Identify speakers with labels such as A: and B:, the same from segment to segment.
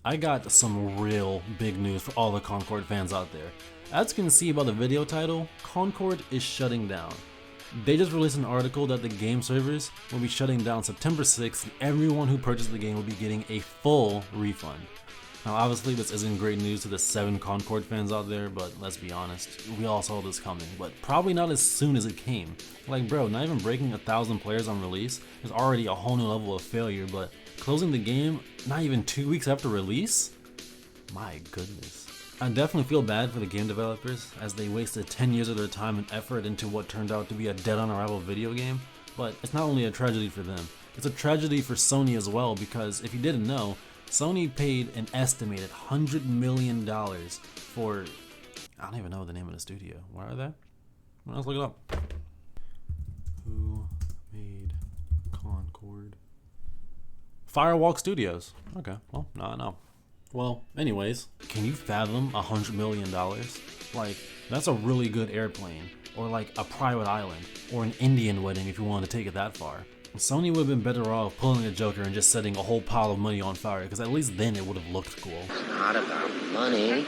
A: I got some real big news for all the Concord fans out there. As you can see by the video title, Concord is shutting down. They just released an article that the game servers will be shutting down September 6th and everyone who purchased the game will be getting a full refund. Now obviously this isn't great news to the 7 Concord fans out there, but let's be honest, we all saw this coming, but probably not as soon as it came. Like bro, not even breaking 1,000 players on release is already a whole new level of failure, but closing the game not even 2 weeks after release? My goodness. I definitely feel bad for the game developers as they wasted 10 years of their time and effort into what turned out to be a dead on arrival video game, but it's not only a tragedy for them, it's a tragedy for Sony as well, because if you didn't know, Sony paid an estimated $100 million for, I don't even know the name of the studio. Where are they? Well, let's look it up. Who made Concord? Firewalk Studios. Okay, well, now I know. Well, anyways, can you fathom $100 million? Like, that's a really good airplane, or like a private island, or an Indian wedding if you want to take it that far. Sony would have been better off pulling a Joker and just setting a whole pile of money on fire, because at least then it would have looked cool.
B: It's not about money,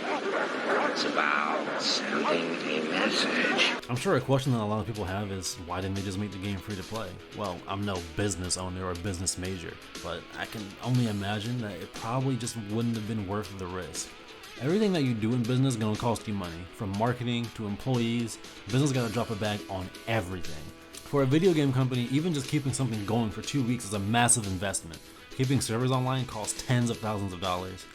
B: it's about sending a message.
A: I'm sure a question that a lot of people have is, why didn't they just make the game free to play? Well, I'm no business owner or business major, but I can only imagine that it probably just wouldn't have been worth the risk. Everything that you do in business is going to cost you money, from marketing to employees. Business got to drop a bag on everything. For a video game company, even just keeping something going for 2 weeks is a massive investment. Keeping servers online costs tens of thousands of dollars.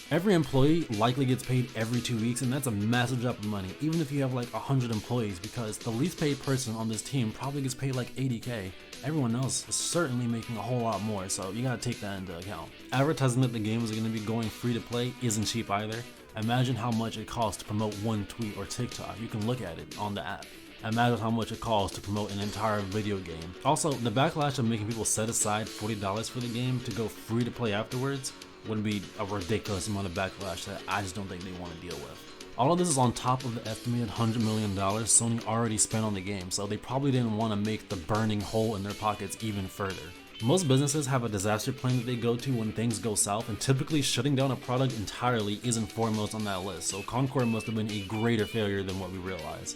A: Every employee likely gets paid every 2 weeks, and that's a massive drop of money, even if you have like 100 employees, because the least paid person on this team probably gets paid like $80K. Everyone else is certainly making a whole lot more, so you gotta take that into account. Advertising that the game is gonna be going free to play isn't cheap either. Imagine how much it costs to promote one tweet or TikTok. You can look at it on the app. Imagine how much it costs to promote an entire video game. Also, the backlash of making people set aside $40 for the game to go free to play afterwards would be a ridiculous amount of backlash that I just don't think they want to deal with. All of this is on top of the estimated $100 million Sony already spent on the game, so they probably didn't want to make the burning hole in their pockets even further. Most businesses have a disaster plan that they go to when things go south, and typically shutting down a product entirely isn't foremost on that list, so Concord must have been a greater failure than what we realize.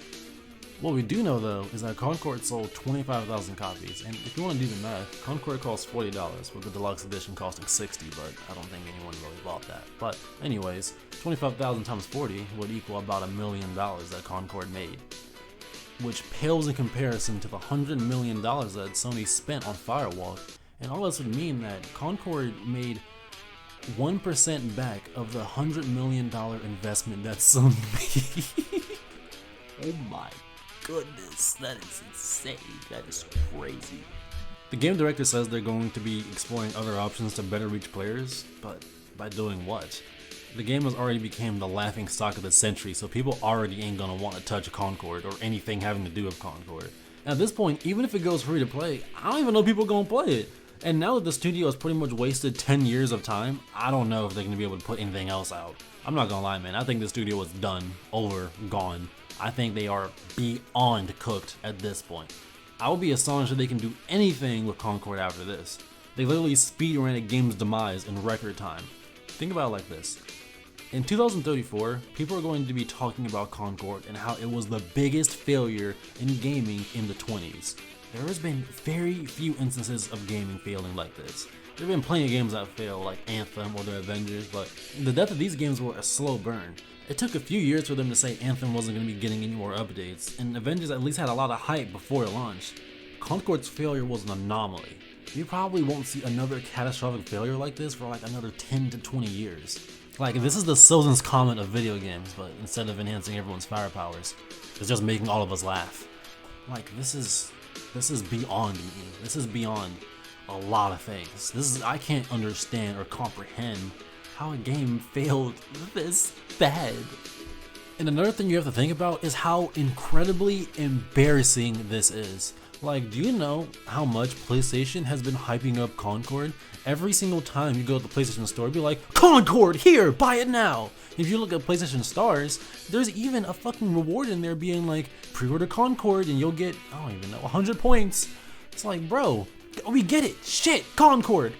A: What we do know though is that Concord sold 25,000 copies, and if you want to do the math, Concord costs $40 with the deluxe edition costing $60, but I don't think anyone really bought that. But anyways, 25,000 times 40 would equal about $1 million that Concord made, which pales in comparison to the $100 million that Sony spent on Firewalk, and all this would mean that Concord made 1% back of the $100 million investment that Sony made. Oh my goodness, that is insane. That is crazy. The game director says they're going to be exploring other options to better reach players, but by doing what? The game has already become the laughing stock of the century, so people already ain't gonna want to touch Concord or anything having to do with Concord. At this point, even if it goes free to play, I don't even know people gonna play it. And now that the studio has pretty much wasted 10 years of time, I don't know if they're gonna be able to put anything else out. I'm not gonna lie, man, I think the studio is done, over, gone. I think they are beyond cooked at this point. I would be astonished if they can do anything with Concord after this. They literally speedran a game's demise in record time. Think about it like this. In 2034, people are going to be talking about Concord and how it was the biggest failure in gaming in the 20s. There has been very few instances of gaming failing like this. There have been plenty of games that fail, like Anthem or the Avengers, but the death of these games were a slow burn. It took a few years for them to say Anthem wasn't going to be getting any more updates, and Avengers at least had a lot of hype before it launched. Concord's failure was an anomaly. You probably won't see another catastrophic failure like this for like another 10 to 20 years. Like, this is the Sozin's Comet of video games, but instead of enhancing everyone's fire powers, it's just making all of us laugh. Like, this is beyond me. This is beyond a lot of things. I can't understand or comprehend how a game failed this bad. And another thing you have to think about is how incredibly embarrassing this is. Like, do you know how much PlayStation has been hyping up Concord? Every single time you go to the PlayStation store, be like, Concord, here, buy it now! If you look at PlayStation Stars, there's even a fucking reward in there being like, pre-order Concord and you'll get, I don't even know, 100 points. It's like, bro, We get it. Shit, Concord,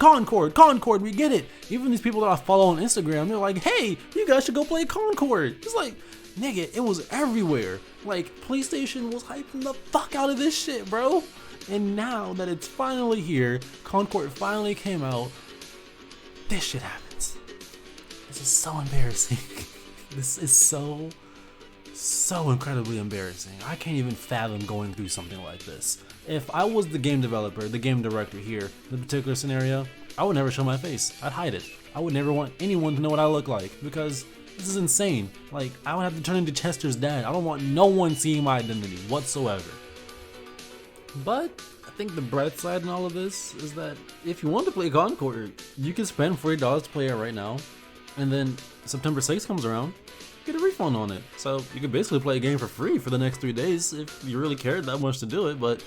A: we get it. Even these people that I follow on Instagram, they're like, hey, you guys should go play Concord. It's like, nigga, it was everywhere. Like, PlayStation was hyping the fuck out of this shit, bro. And now that it's finally here, Concord finally came out, this shit happens. This is so embarrassing. This is so incredibly embarrassing. I can't even fathom going through something like this. If I was the game developer, the game director here, in the particular scenario, I would never show my face. I'd hide it. I would never want anyone to know what I look like, because this is insane. Like, I would have to turn into Chester's dad. I don't want no one seeing my identity whatsoever. But I think the bright side in all of this is that if you want to play Concord, you can spend $40 to play it right now, and then September 6th comes around, get a refund on it. So you can basically play a game for free for the next 3 days if you really cared that much to do it. But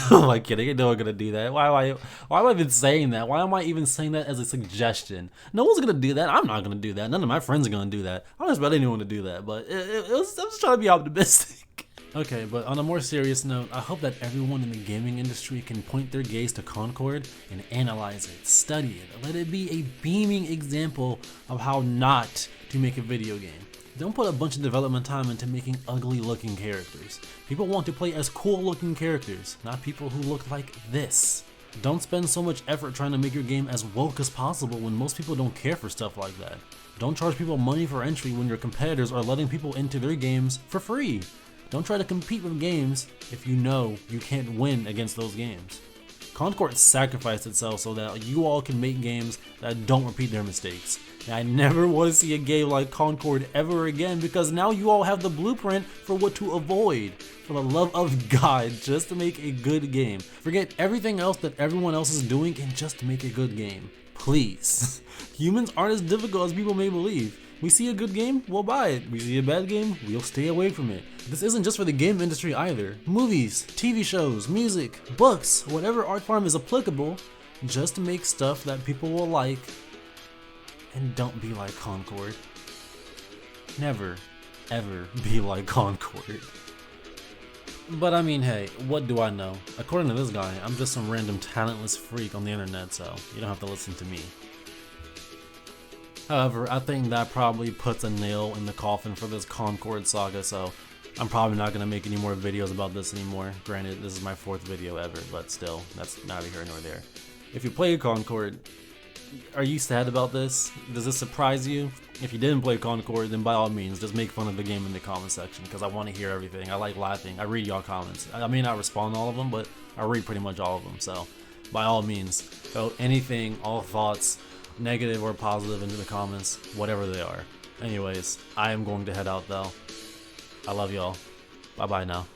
A: am I kidding? No one's gonna do that. Why am I even saying that? Why am I even saying that as a suggestion? No one's gonna do that. I'm not gonna do that. None of my friends are gonna do that. I don't expect anyone to do that, but I'm just trying to be optimistic. Okay, but on a more serious note, I hope that everyone in the gaming industry can point their gaze to Concord and analyze it, study it, let it be a beaming example of how not to make a video game. Don't put a bunch of development time into making ugly looking characters. People want to play as cool looking characters, not people who look like this. Don't spend so much effort trying to make your game as woke as possible when most people don't care for stuff like that. Don't charge people money for entry when your competitors are letting people into their games for free. Don't try to compete with games if you know you can't win against those games. Concord sacrificed itself so that you all can make games that don't repeat their mistakes. And I never want to see a game like Concord ever again, because now you all have the blueprint for what to avoid. For the love of God, just to make a good game. Forget everything else that everyone else is doing and just make a good game. Please. Humans aren't as difficult as people may believe. We see a good game, we'll buy it. We see a bad game, we'll stay away from it. This isn't just for the game industry either. Movies, TV shows, music, books, whatever art form is applicable, just make stuff that people will like, and don't be like Concord. Never, ever be like Concord. But I mean, hey, what do I know? According to this guy, I'm just some random talentless freak on the internet, so you don't have to listen to me. However, I think that probably puts a nail in the coffin for this Concord saga, so I'm probably not going to make any more videos about this anymore. Granted, this is my 4th video ever, but still, that's neither here nor there. If you play Concord, are you sad about this? Does this surprise you? If you didn't play Concord, then by all means, just make fun of the game in the comment section, because I want to hear everything. I like laughing. I read y'all comments. I may not respond to all of them, but I read pretty much all of them, so by all means, throw anything, all thoughts, negative or positive, into the comments, whatever they are. Anyways, I am going to head out though. I love y'all. Bye bye now.